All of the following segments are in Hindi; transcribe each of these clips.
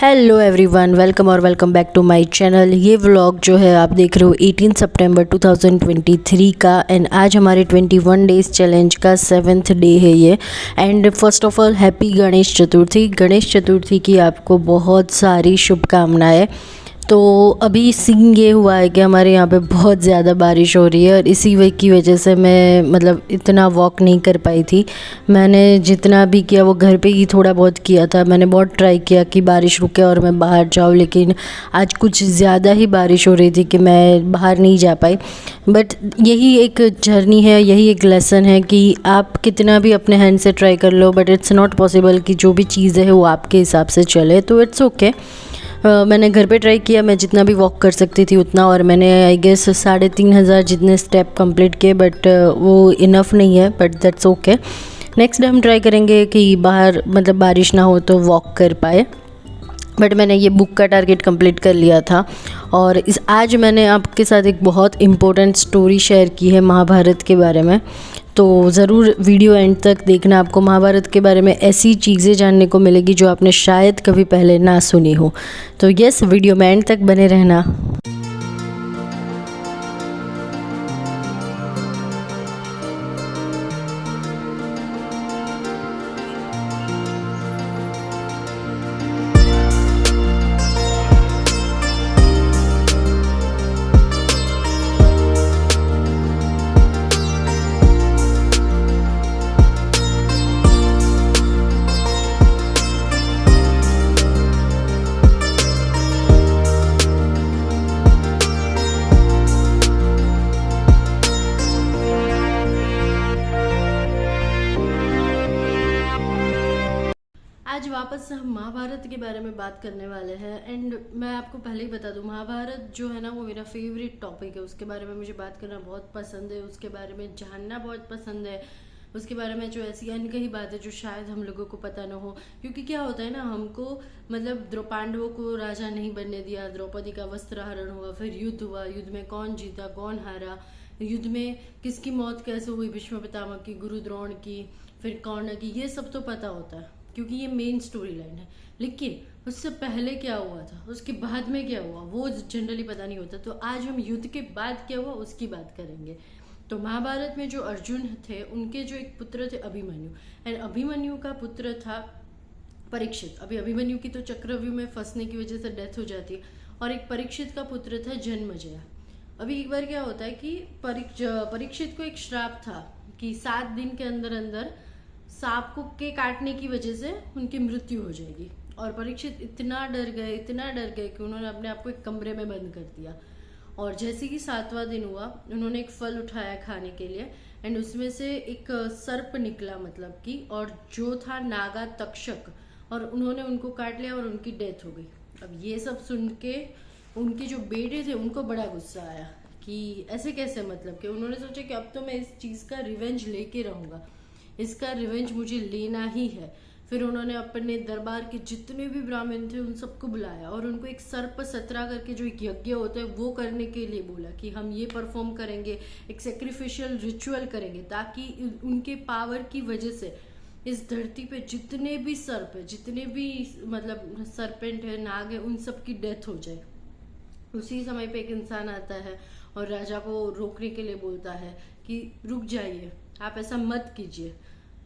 हेलो एवरीवन, वेलकम और welcome back to my channel. ये व्लॉग जो है आप देख रहे हो 18 सितंबर 2023 का। एंड आज हमारे 21 डेज़ चैलेंज का 7th डे है ये। And first of all happy Ganesh Chaturthi. Ganesh Chaturthi की आपको बहुत सारी शुभकामनाएं। तो अभी सीन ये हुआ है कि हमारे यहाँ पे बहुत ज़्यादा बारिश हो रही है और इसी की वजह से मैं इतना वॉक नहीं कर पाई थी। मैंने जितना भी किया वो घर पे ही थोड़ा बहुत किया था। मैंने बहुत ट्राई किया कि बारिश रुके और मैं बाहर जाऊँ, लेकिन आज कुछ ज़्यादा ही बारिश हो रही थी कि मैं बाहर नहीं जा पाई। बट यही एक जर्नी है, यही एक लेसन है कि आप कितना भी अपने हैंड से ट्राई कर लो, बट इट्स नॉट पॉसिबल कि जो भी चीज़ है वो आपके हिसाब से चले। तो इट्स ओके। मैंने घर पे ट्राई किया, मैं जितना भी वॉक कर सकती थी उतना, और मैंने आई गेस 3,500 जितने स्टेप कंप्लीट किए। बट वो इनफ नहीं है, but that's okay. Next day हम ट्राई करेंगे कि बाहर बारिश ना हो तो वॉक कर पाए। बट मैंने ये बुक का टारगेट कंप्लीट कर लिया था। और आज मैंने आपके साथ एक बहुत इम्पोर्टेंट स्टोरी शेयर की है महाभारत के बारे में। तो ज़रूर वीडियो एंड तक देखना। आपको महाभारत के बारे में ऐसी चीज़ें जानने को मिलेगी जो आपने शायद कभी पहले ना सुनी हो। तो यस, वीडियो में एंड तक बने रहना। आज वापस से हम महाभारत के बारे में बात करने वाले हैं। एंड मैं आपको पहले ही बता दूं, महाभारत जो है ना वो मेरा फेवरेट टॉपिक है। उसके बारे में मुझे बात करना बहुत पसंद है, उसके बारे में जानना बहुत पसंद है, उसके बारे में जो ऐसी अनकही बात है जो शायद हम लोगों को पता ना हो। क्योंकि क्या होता है ना, हमको पांडवों को राजा नहीं बनने दिया, द्रौपदी का वस्त्रहरण हुआ, फिर युद्ध हुआ, युद्ध में कौन जीता कौन हारा, युद्ध में किसकी मौत कैसे हुई, भीष्म पितामह की, गुरु द्रोण की, फिर कर्ण की, ये सब तो पता होता है क्योंकि ये मेन स्टोरी लाइन है। लेकिन उससे पहले क्या हुआ था, उसके बाद में क्या हुआ, वो जनरली पता नहीं होता। तो आज हम युद्ध के बाद क्या हुआ उसकी बात करेंगे। तो महाभारत में जो अर्जुन थे उनके जो एक पुत्र थे अभिमन्यु, एंड अभिमन्यु का पुत्र था परीक्षित। अभी अभिमन्यु की तो चक्रव्यूह में फंसने की वजह से डेथ हो जाती है, और एक परीक्षित का पुत्र था जन्मजया। अभी एक बार क्या होता है कि परीक्षित को एक श्राप था कि 7 दिन के अंदर अंदर सांप को के काटने की वजह से उनकी मृत्यु हो जाएगी। और परीक्षित इतना डर गए कि उन्होंने अपने आप को एक कमरे में बंद कर दिया। और जैसे कि 7वां दिन हुआ, उन्होंने एक फल उठाया खाने के लिए, एंड उसमें से एक सर्प निकला, और जो था नागा तक्षक, और उन्होंने उनको काट लिया और उनकी डेथ हो गई। अब ये सब सुन के उनके जो बेटे थे उनको बड़ा गुस्सा आया कि ऐसे कैसे, कि उन्होंने सोचा कि अब तो मैं इस चीज का रिवेंज लेके रहूंगा, इसका रिवेंज मुझे लेना ही है। फिर उन्होंने अपने दरबार के जितने भी ब्राह्मण थे उन सबको बुलाया और उनको एक सर्प सत्रा करके जो एक यज्ञ होता है वो करने के लिए बोला कि हम ये परफॉर्म करेंगे, एक सेक्रिफिशियल रिचुअल करेंगे, ताकि उनके पावर की वजह से इस धरती पे जितने भी सर्प है, जितने भी सरपेंट है, नाग है, उन सब की डेथ हो जाए। उसी समय पे एक इंसान आता है और राजा को रोकने के लिए बोलता है कि रुक जाइए, आप ऐसा मत कीजिए।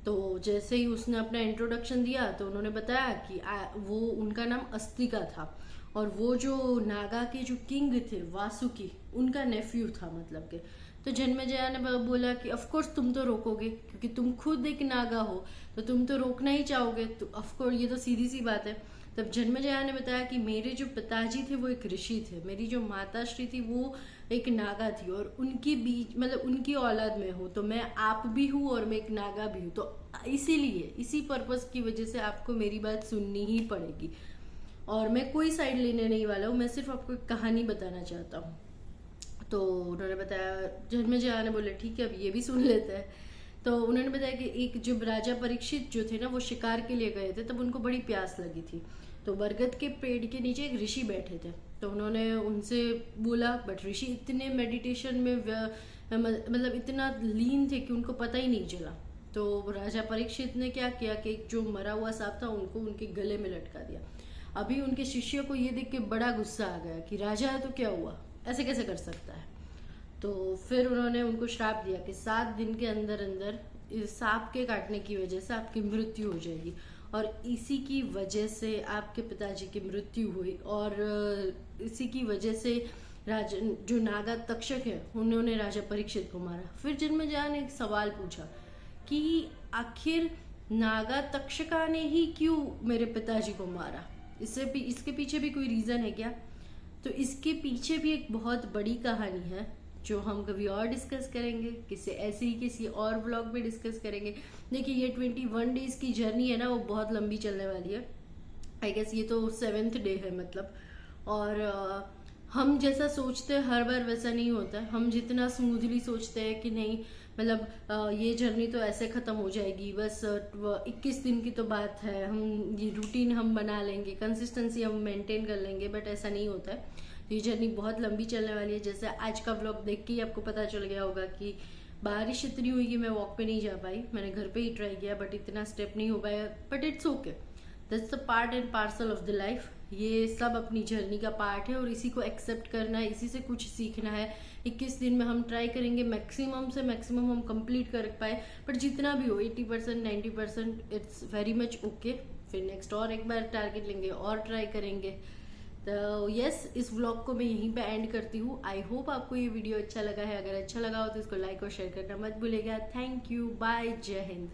तो जैसे ही उसने अपना इंट्रोडक्शन दिया तो उन्होंने बताया कि वो उनका नाम अस्तिका था, और वो जो नागा के जो किंग थे वासुकी, उनका नेफ्यू था के। तो जन्मेजय ने बोला कि ऑफ कोर्स तुम तो रोकोगे, क्योंकि तुम खुद एक नागा हो तो तुम तो रोकना ही चाहोगे। तो ऑफ कोर्स ये तो सीधी सी बात है। तब जन्मेजय ने बताया कि मेरे जो पिताजी थे वो एक ऋषि थे, मेरी जो माताश्री थी वो एक नागा थी, और उनकी बीच उनकी औलाद में हूँ, तो मैं आप भी हूँ और मैं एक नागा भी हूँ। तो इसीलिए इसी पर्पस की वजह से आपको मेरी बात सुननी ही पड़ेगी, और मैं कोई साइड लेने नहीं वाला हूँ, मैं सिर्फ आपको एक कहानी बताना चाहता हूँ। तो उन्होंने बताया, जन्मेजय ने बोले ठीक है अब ये भी सुन लेते हैं। तो उन्होंने बताया कि एक जब राजा परीक्षित जो थे ना वो शिकार के लिए गए थे, तब उनको बड़ी प्यास लगी थी। तो बरगद के पेड़ के नीचे एक ऋषि बैठे थे, तो उन्होंने उनसे बोला, बट ऋषि इतने मेडिटेशन में इतना लीन थे कि उनको पता ही नहीं चला। तो राजा परीक्षित ने क्या किया कि एक जो मरा हुआ सांप था उनको उनके गले में लटका दिया। अभी उनके शिष्य को ये देख के बड़ा गुस्सा आ गया कि राजा है तो क्या हुआ, ऐसे कैसे कर सकता है। तो फिर उन्होंने उनको श्राप दिया कि 7 दिन के अंदर अंदर इस सांप के काटने की वजह से आपकी मृत्यु हो जाएगी। और इसी की वजह से आपके पिताजी की मृत्यु हुई, और इसी की वजह से राजा जो नागा तक्षक है उन्होंने राजा परीक्षित को मारा। फिर जन्मेजय ने एक सवाल पूछा कि आखिर नागा तक्षका ने ही क्यों मेरे पिताजी को मारा, इसके पीछे भी कोई रीजन है क्या। तो इसके पीछे भी एक बहुत बड़ी कहानी है जो हम कभी और डिस्कस करेंगे, किसी और व्लॉग में डिस्कस करेंगे। देखिए ये 21 डेज की जर्नी है ना, वो बहुत लंबी चलने वाली है। आई गेस ये तो 7th डे है मतलब। और हम जैसा सोचते हैं हर बार वैसा नहीं होता है। हम जितना स्मूथली सोचते हैं कि नहीं मतलब ये जर्नी तो ऐसे खत्म हो जाएगी, बस 21 दिन की तो बात है, हम ये रूटीन हम बना लेंगे, कंसिस्टेंसी हम मेंटेन कर लेंगे, बट ऐसा नहीं होता है। ये जर्नी बहुत लंबी चलने वाली है। जैसे आज का व्लॉग देख के ही आपको पता चल गया होगा कि बारिश इतनी हुई कि मैं वॉक पे नहीं जा पाई, मैंने घर पे ही ट्राई किया, बट इतना स्टेप नहीं हो पाया। But it's okay, that's the part and parcel of the life. ये सब अपनी जर्नी का पार्ट है और इसी को एक्सेप्ट करना है, इसी से कुछ सीखना है। 21 दिन में हम ट्राई करेंगे मैक्सिमम से मैक्सिमम हम कंप्लीट कर पाए, बट जितना भी हो 80% 90% इट्स वेरी मच ओके। फिर नेक्स्ट और एक बार टारगेट लेंगे और ट्राई करेंगे। तो यस, इस व्लॉग को मैं यहीं पे एंड करती हूँ। आई होप आपको ये वीडियो अच्छा लगा है। अगर अच्छा लगा हो तो इसको लाइक और शेयर करना मत भूलिएगा। थैंक यू, बाय, जय हिंद।